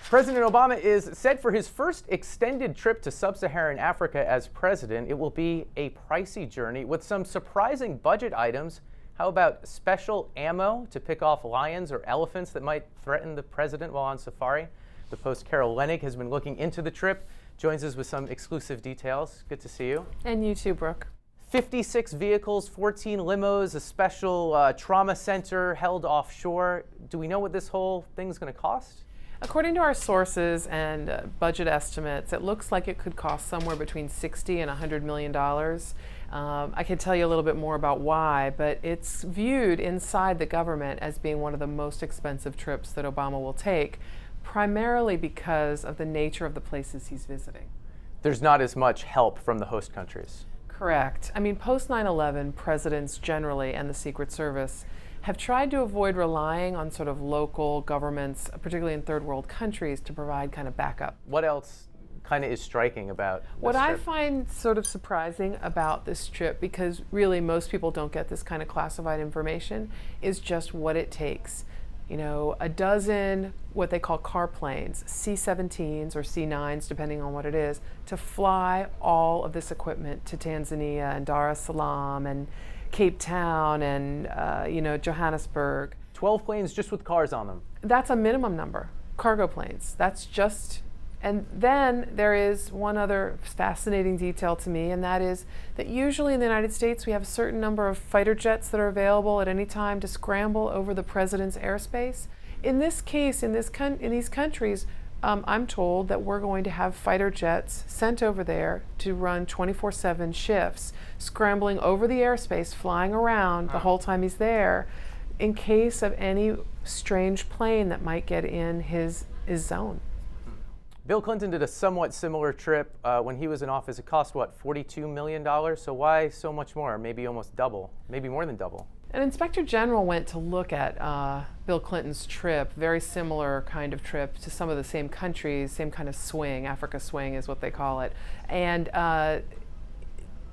President Obama is set for his first extended trip to sub-Saharan Africa as president. It will be a pricey journey with some surprising budget items. How about special ammo to pick off lions or elephants that might threaten the president while on safari? The Post's Carol Leonnig has been looking into the trip, joins us with some exclusive details. Good to see you. And you too, Brooke. 56 vehicles, 14 limos, a special trauma center held offshore. Do we know what this whole thing's going to cost? According to our sources and budget estimates, it looks like it could cost somewhere between $60 and $100 million. I can tell you a little bit more about why, but it's viewed inside the government as being one of the most expensive trips that Obama will take, primarily because of the nature of the places he's visiting. There's not as much help from the host countries. Correct. I mean, post 9/11, presidents generally and the Secret Service have tried to avoid relying on sort of local governments, particularly in third world countries, to provide kind of backup. What else kind of is striking about this What trip? I find sort of surprising about this trip, because really most people don't get this kind of classified information, is just what it takes. You know, a dozen what they call car planes, C-17s or C-9s, depending on what it is, to fly all of this equipment to Tanzania and Dar es Salaam and Cape Town and Johannesburg. 12 planes just with cars on them. That's a minimum number, cargo planes. That's just, and then there is one other fascinating detail to me, and that is that usually in the United States we have a certain number of fighter jets that are available at any time to scramble over the president's airspace. In this case, in these countries, I'm told that we're going to have fighter jets sent over there to run 24/7 shifts, scrambling over the airspace, flying around the whole time he's there, in case of any strange plane that might get in his zone. Bill Clinton did a somewhat similar trip when he was in office. It cost, what, $42 million? So why so much more? Maybe almost double, maybe more than double. An inspector general went to look at Bill Clinton's trip, very similar kind of trip to some of the same countries, same kind of swing, Africa swing is what they call it. And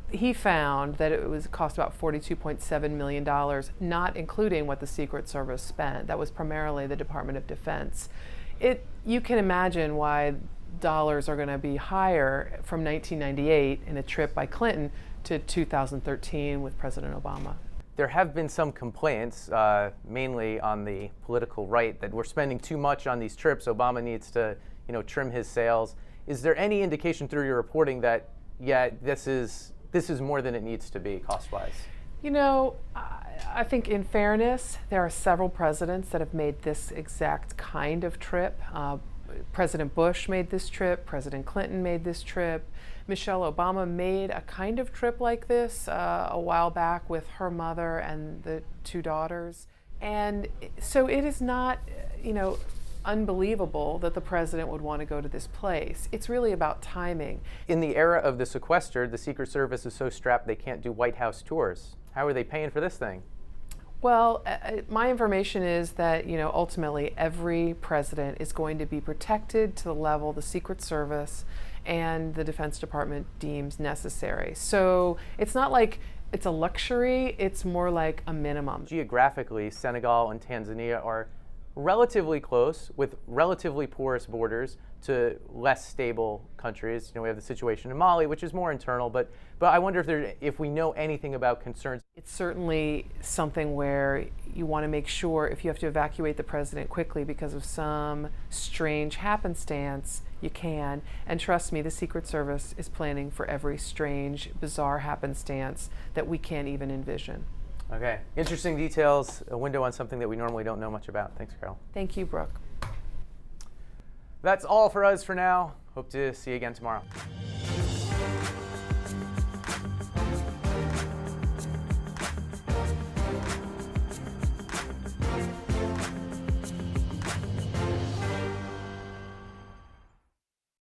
he found that it was cost about $42.7 million, not including what the Secret Service spent. That was primarily the Department of Defense. You can imagine why dollars are going to be higher from 1998 in a trip by Clinton to 2013 with President Obama. There have been some complaints, mainly on the political right, that we're spending too much on these trips. Obama needs to, trim his sails. Is there any indication through your reporting that, yeah, this is more than it needs to be cost-wise? I think in fairness, there are several presidents that have made this exact kind of trip. President Bush made this trip, President Clinton made this trip, Michelle Obama made a kind of trip like this a while back with her mother and the two daughters. And so it is not, unbelievable that the president would want to go to this place. It's really about timing. In the era of the sequestered, the Secret Service is so strapped they can't do White House tours. How are they paying for this thing? Well, my information is that, ultimately every president is going to be protected to the level the Secret Service and the Defense Department deems necessary. So it's not like it's a luxury, it's more like a minimum. Geographically, Senegal and Tanzania are relatively close with relatively porous borders to less stable countries. We have the situation in Mali, which is more internal, but I wonder if we know anything about concerns. It's certainly something where you want to make sure if you have to evacuate the president quickly because of some strange happenstance, you can. And trust me, the Secret Service is planning for every strange, bizarre happenstance that we can't even envision. Okay, interesting details, a window on something that we normally don't know much about. Thanks, Carol. Thank you, Brooke. That's all for us for now. Hope to see you again tomorrow.